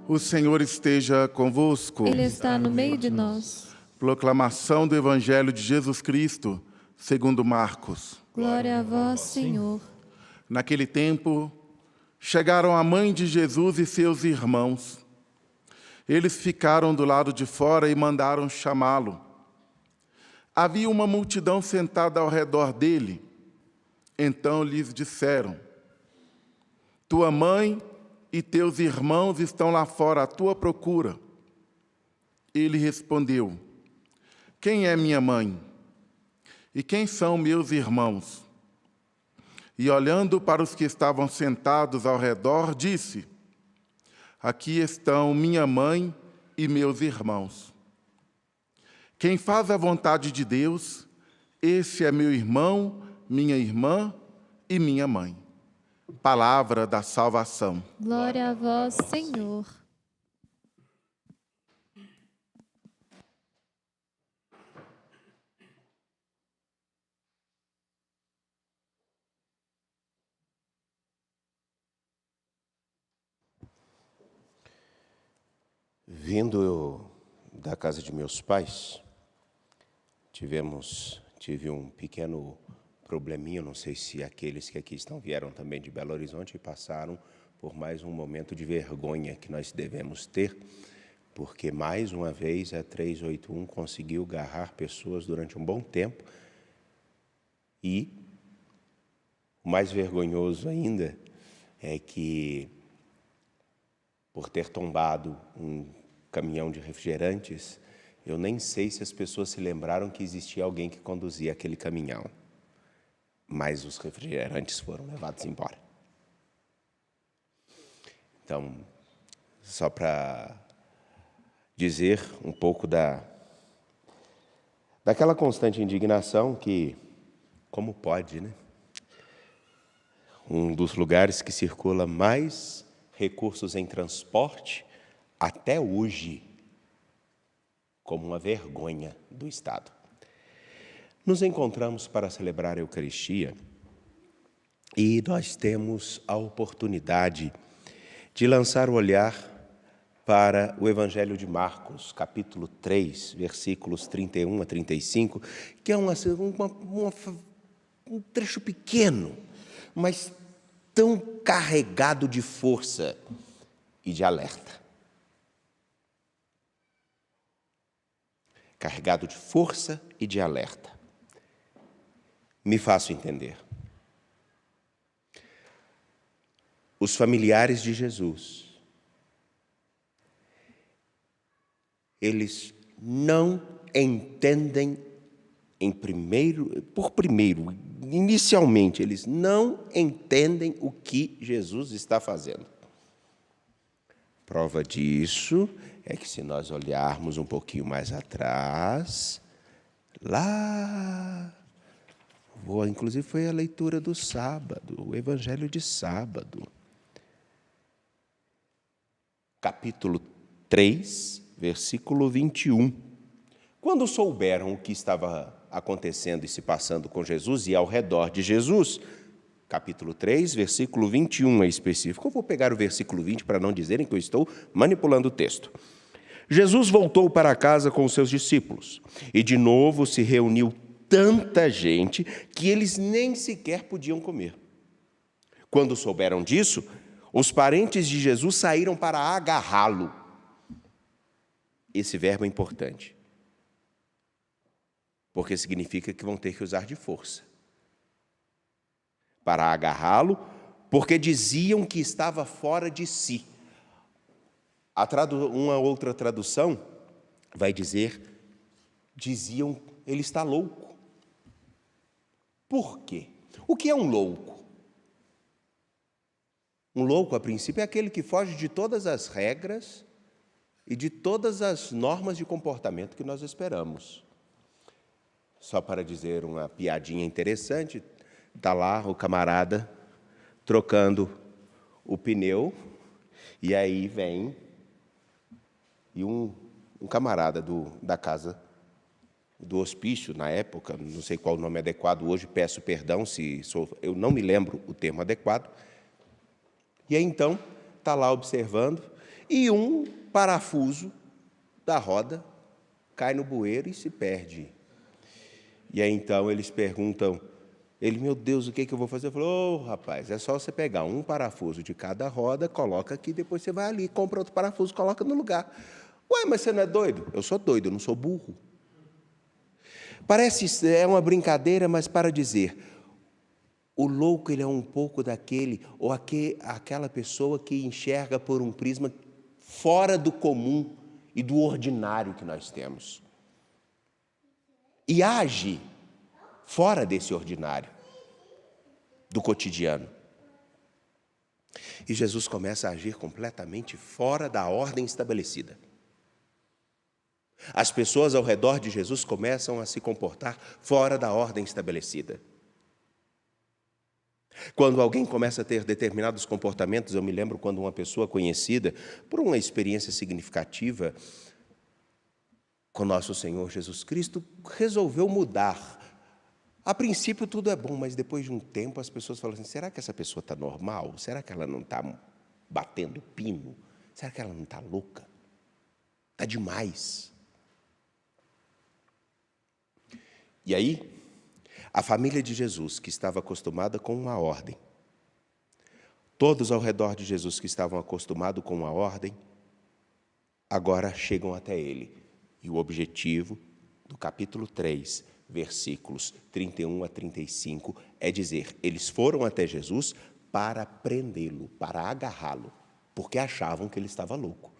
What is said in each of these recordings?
O Senhor esteja convosco. Ele está no meio de nós. Proclamação do Evangelho de Jesus Cristo, segundo Marcos. Glória a vós, Senhor. Naquele tempo, chegaram a mãe de Jesus e seus irmãos. Eles ficaram do lado de fora e mandaram chamá-lo. Havia uma multidão sentada ao redor dele. Então lhes disseram: tua mãe e teus irmãos estão lá fora à tua procura. Ele respondeu: quem é minha mãe? E quem são meus irmãos? E olhando para os que estavam sentados ao redor, disse: aqui estão minha mãe e meus irmãos. Quem faz a vontade de Deus, esse é meu irmão, minha irmã e minha mãe. Palavra da salvação. Glória a vós, Senhor. Vindo da casa de meus pais, tive um pequeno probleminha, não sei se aqueles que aqui estão vieram também de Belo Horizonte e passaram por mais um momento de vergonha que nós devemos ter, porque mais uma vez a 381 conseguiu garrar pessoas durante um bom tempo e o mais vergonhoso ainda é que, por ter tombado um caminhão de refrigerantes, eu nem sei se as pessoas se lembraram que existia alguém que conduzia aquele caminhão. Mas os refrigerantes foram levados embora. Então, só para dizer um pouco daquela constante indignação que, como pode, né? Um dos lugares que circula mais recursos em transporte, até hoje, como uma vergonha do Estado. Nos encontramos para celebrar a Eucaristia e nós temos a oportunidade de lançar o olhar para o Evangelho de Marcos, capítulo 3, versículos 31 a 35, que é um trecho pequeno, mas tão carregado de força e de alerta. Carregado de força e de alerta. Me faço entender. Os familiares de Jesus, eles não entendem inicialmente, eles não entendem o que Jesus está fazendo. Prova disso é que se nós olharmos um pouquinho mais atrás, inclusive foi a leitura do sábado, o Evangelho de sábado. Capítulo 3, versículo 21. Quando souberam o que estava acontecendo e se passando com Jesus e ao redor de Jesus, capítulo 3, versículo 21 é específico. Eu vou pegar o versículo 20 para não dizerem que eu estou manipulando o texto. Jesus voltou para casa com os seus discípulos e de novo se reuniu tanta gente que eles nem sequer podiam comer. Quando souberam disso, os parentes de Jesus saíram para agarrá-lo. Esse verbo é importante, porque significa que vão ter que usar de força. Para agarrá-lo, porque diziam que estava fora de si. Uma outra tradução vai dizer, diziam, ele está louco. Por quê? O que é um louco? Um louco, a princípio, é aquele que foge de todas as regras e de todas as normas de comportamento que nós esperamos. Só para dizer uma piadinha interessante, está lá o camarada trocando o pneu e aí vem e um camarada da casa do hospício, na época, não sei qual o nome adequado hoje, peço perdão eu não me lembro o termo adequado. E aí então está lá observando e um parafuso da roda cai no bueiro e se perde. E aí então eles perguntam, meu Deus, o que eu vou fazer? Eu falo, rapaz, é só você pegar um parafuso de cada roda, coloca aqui, depois você vai ali, compra outro parafuso, coloca no lugar. Ué, mas você não é doido? Eu sou doido, eu não sou burro. Parece é uma brincadeira, mas para dizer, o louco ele é um pouco daquele, ou aquela pessoa que enxerga por um prisma fora do comum e do ordinário que nós temos. E age fora desse ordinário, do cotidiano. E Jesus começa a agir completamente fora da ordem estabelecida. As pessoas ao redor de Jesus começam a se comportar fora da ordem estabelecida. Quando alguém começa a ter determinados comportamentos, eu me lembro quando uma pessoa conhecida, por uma experiência significativa com nosso Senhor Jesus Cristo, resolveu mudar. A princípio tudo é bom, mas depois de um tempo as pessoas falam assim, será que essa pessoa está normal? Será que ela não está batendo pino? Será que ela não está louca? Está demais. E aí, a família de Jesus, que estava acostumada com uma ordem, todos ao redor de Jesus que estavam acostumados com uma ordem, agora chegam até ele. E o objetivo do capítulo 3, versículos 31 a 35, é dizer, eles foram até Jesus para prendê-lo, para agarrá-lo, porque achavam que ele estava louco.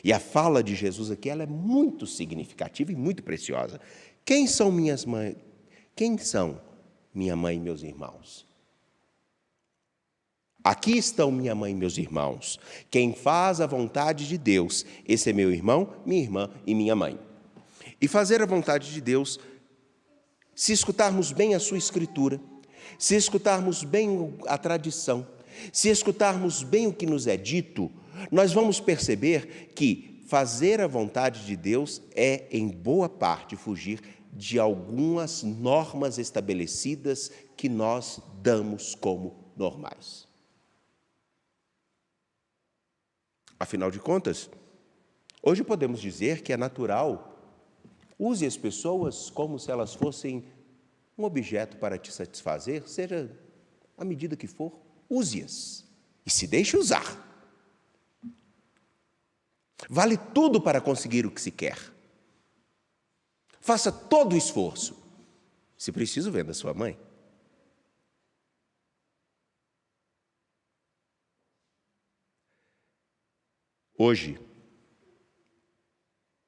E a fala de Jesus aqui ela é muito significativa e muito preciosa. Quem são minhas mães? Quem são minha mãe e meus irmãos? Aqui estão minha mãe e meus irmãos. Quem faz a vontade de Deus, esse é meu irmão, minha irmã e minha mãe. E fazer a vontade de Deus, se escutarmos bem a sua Escritura, se escutarmos bem a tradição, se escutarmos bem o que nos é dito, nós vamos perceber que fazer a vontade de Deus é, em boa parte, fugir de algumas normas estabelecidas que nós damos como normais. Afinal de contas, hoje podemos dizer que é natural use as pessoas como se elas fossem um objeto para te satisfazer, seja a medida que for, use-as e se deixe usar. Vale tudo para conseguir o que se quer. Faça todo o esforço. Se preciso, venda sua mãe. Hoje,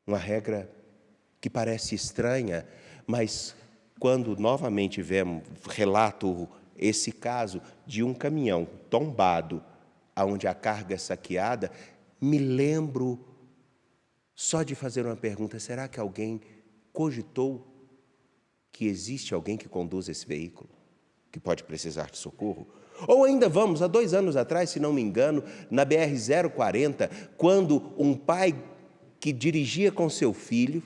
uma regra que parece estranha, mas quando novamente relato esse caso de um caminhão tombado, onde a carga é saqueada, me lembro só de fazer uma pergunta, será que alguém cogitou que existe alguém que conduz esse veículo, que pode precisar de socorro? Ou ainda vamos, há 2 anos atrás, se não me engano, na BR-040, quando um pai que dirigia com seu filho,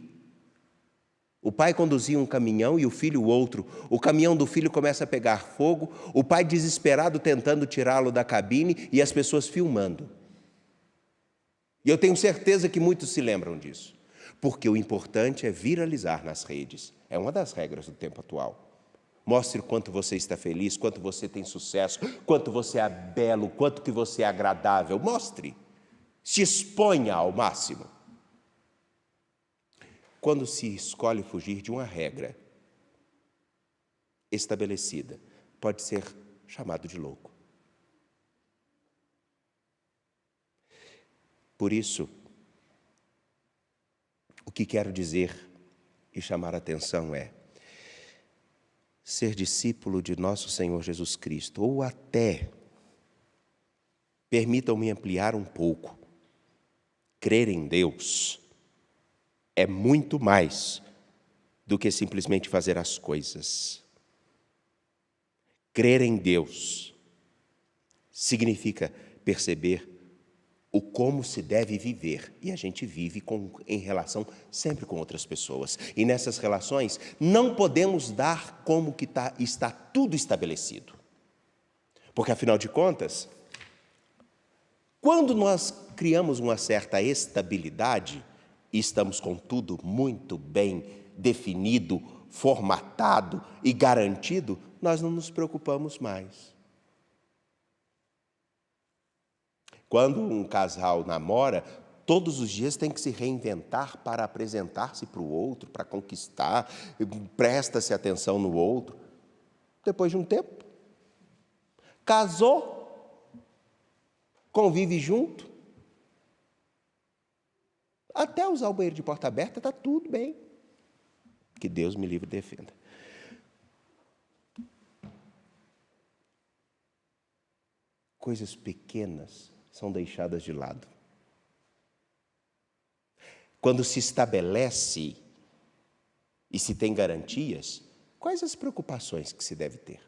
o pai conduzia um caminhão e o filho outro. O caminhão do filho começa a pegar fogo, o pai desesperado tentando tirá-lo da cabine e as pessoas filmando. E eu tenho certeza que muitos se lembram disso, porque o importante é viralizar nas redes. É uma das regras do tempo atual. Mostre o quanto você está feliz, quanto você tem sucesso, quanto você é belo, quanto que você é agradável. Mostre. Se exponha ao máximo. Quando se escolhe fugir de uma regra estabelecida, pode ser chamado de louco. Por isso, o que quero dizer e chamar a atenção é ser discípulo de nosso Senhor Jesus Cristo, ou até, permitam-me ampliar um pouco, crer em Deus é muito mais do que simplesmente fazer as coisas. Crer em Deus significa perceber o como se deve viver. E a gente vive em relação sempre com outras pessoas. E nessas relações não podemos dar como que está tudo estabelecido. Porque, afinal de contas, quando nós criamos uma certa estabilidade e estamos com tudo muito bem definido, formatado e garantido, nós não nos preocupamos mais. Quando um casal namora, todos os dias tem que se reinventar para apresentar-se para o outro, para conquistar, presta-se atenção no outro. Depois de um tempo, casou, convive junto, até usar o banheiro de porta aberta está tudo bem. Que Deus me livre e defenda. Coisas pequenas são deixadas de lado. Quando se estabelece e se tem garantias, quais as preocupações que se deve ter?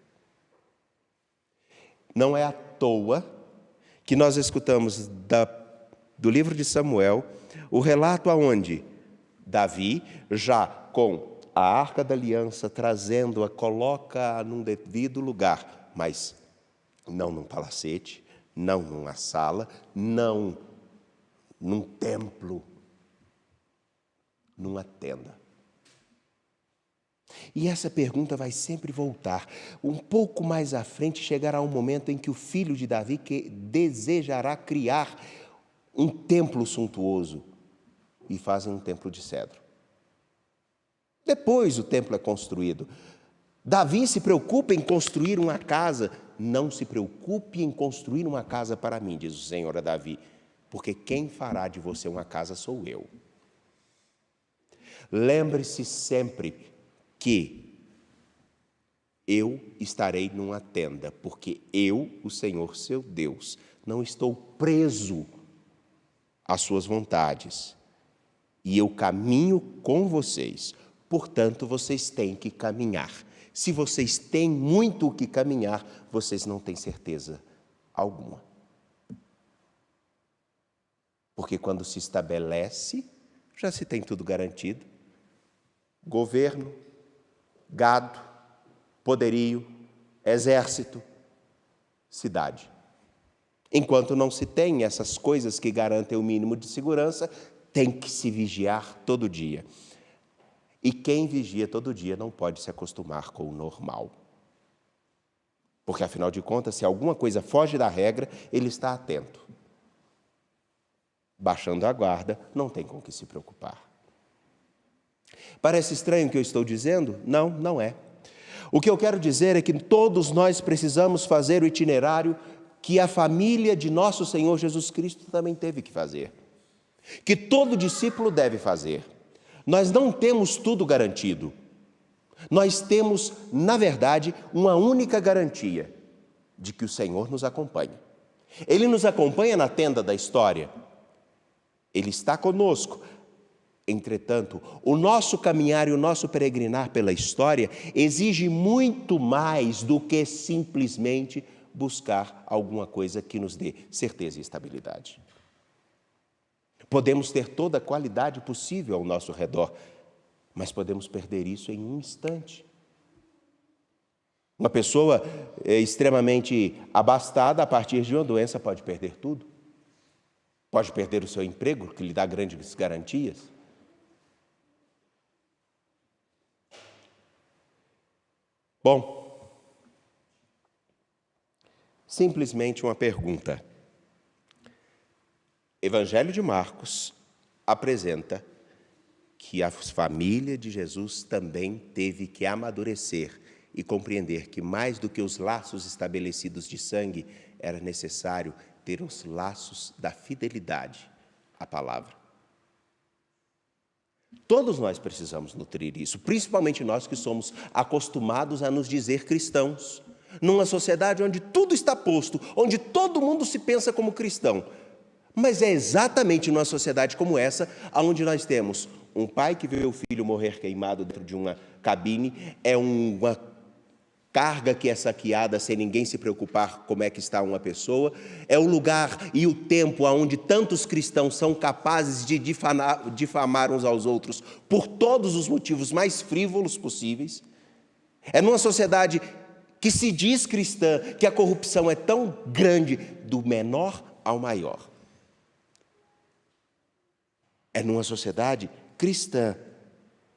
Não é à toa que nós escutamos do livro de Samuel o relato aonde Davi, já com a Arca da Aliança, trazendo-a, coloca-a num devido lugar, mas não num palacete, não numa sala, não num templo, numa tenda. E essa pergunta vai sempre voltar. Um pouco mais à frente chegará um momento em que o filho de Davi que desejará criar um templo suntuoso e fazem um templo de cedro. Depois o templo é construído. Davi se preocupa em construir uma casa. Não se preocupe em construir uma casa para mim, diz o Senhor a Davi, porque quem fará de você uma casa sou eu. Lembre-se sempre que eu estarei numa tenda, porque eu, o Senhor, seu Deus, não estou preso às suas vontades, e eu caminho com vocês, portanto, vocês têm que caminhar. Se vocês têm muito o que caminhar, vocês não têm certeza alguma. Porque quando se estabelece, já se tem tudo garantido. Governo, gado, poderio, exército, cidade. Enquanto não se tem essas coisas que garantem o mínimo de segurança, tem que se vigiar todo dia. E quem vigia todo dia não pode se acostumar com o normal. Porque, afinal de contas, se alguma coisa foge da regra, ele está atento. Baixando a guarda, não tem com o que se preocupar. Parece estranho o que eu estou dizendo? Não, não é. O que eu quero dizer é que todos nós precisamos fazer o itinerário que a família de nosso Senhor Jesus Cristo também teve que fazer. Que todo discípulo deve fazer. Nós não temos tudo garantido. Nós temos, na verdade, uma única garantia de que o Senhor nos acompanha. Ele nos acompanha na tenda da história. Ele está conosco. Entretanto, o nosso caminhar e o nosso peregrinar pela história exige muito mais do que simplesmente buscar alguma coisa que nos dê certeza e estabilidade. Podemos ter toda a qualidade possível ao nosso redor, mas podemos perder isso em um instante. Uma pessoa extremamente abastada a partir de uma doença pode perder tudo. Pode perder o seu emprego, que lhe dá grandes garantias. Bom, simplesmente uma pergunta. Evangelho de Marcos apresenta que a família de Jesus também teve que amadurecer e compreender que mais do que os laços estabelecidos de sangue, era necessário ter os laços da fidelidade à palavra. Todos nós precisamos nutrir isso, principalmente nós que somos acostumados a nos dizer cristãos. Numa sociedade onde tudo está posto, onde todo mundo se pensa como cristão. Mas é exatamente numa sociedade como essa, onde nós temos um pai que vê o filho morrer queimado dentro de uma cabine, é uma carga que é saqueada sem ninguém se preocupar como é que está uma pessoa, é o lugar e o tempo onde tantos cristãos são capazes de difamar uns aos outros por todos os motivos mais frívolos possíveis. É numa sociedade que se diz cristã, que a corrupção é tão grande, do menor ao maior. É numa sociedade cristã,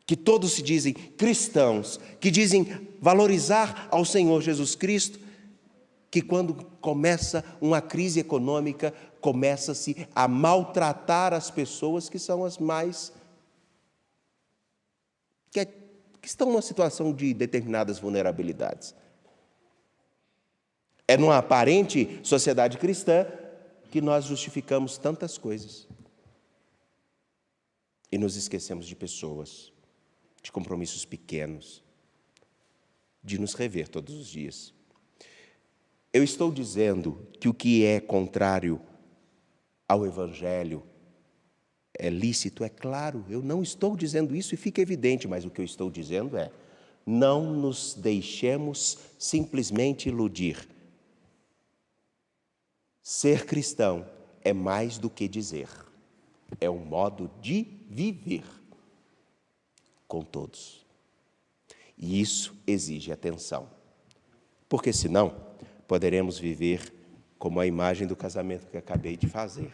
que todos se dizem cristãos, que dizem valorizar ao Senhor Jesus Cristo, que quando começa uma crise econômica, começa-se a maltratar as pessoas que são as mais... que estão numa situação de determinadas vulnerabilidades. É numa aparente sociedade cristã que nós justificamos tantas coisas. E nos esquecemos de pessoas, de compromissos pequenos, de nos rever todos os dias. Eu estou dizendo que o que é contrário ao Evangelho é lícito, é claro. Eu não estou dizendo isso e fica evidente, mas o que eu estou dizendo é: não nos deixemos simplesmente iludir. Ser cristão é mais do que dizer, é um modo de viver com todos. E isso exige atenção, porque senão poderemos viver como a imagem do casamento que acabei de fazer.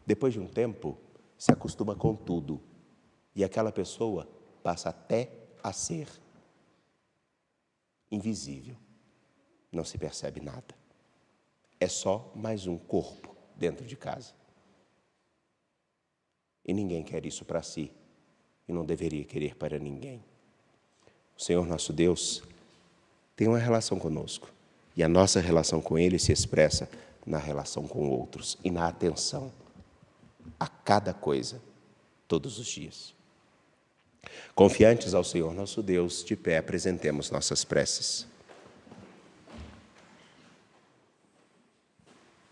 Depois de um tempo, se acostuma com tudo e aquela pessoa passa até a ser invisível. Não se percebe nada. É só mais um corpo dentro de casa. E ninguém quer isso para si e não deveria querer para ninguém. O Senhor nosso Deus tem uma relação conosco e a nossa relação com Ele se expressa na relação com outros e na atenção a cada coisa, todos os dias. Confiantes ao Senhor nosso Deus, de pé apresentemos nossas preces.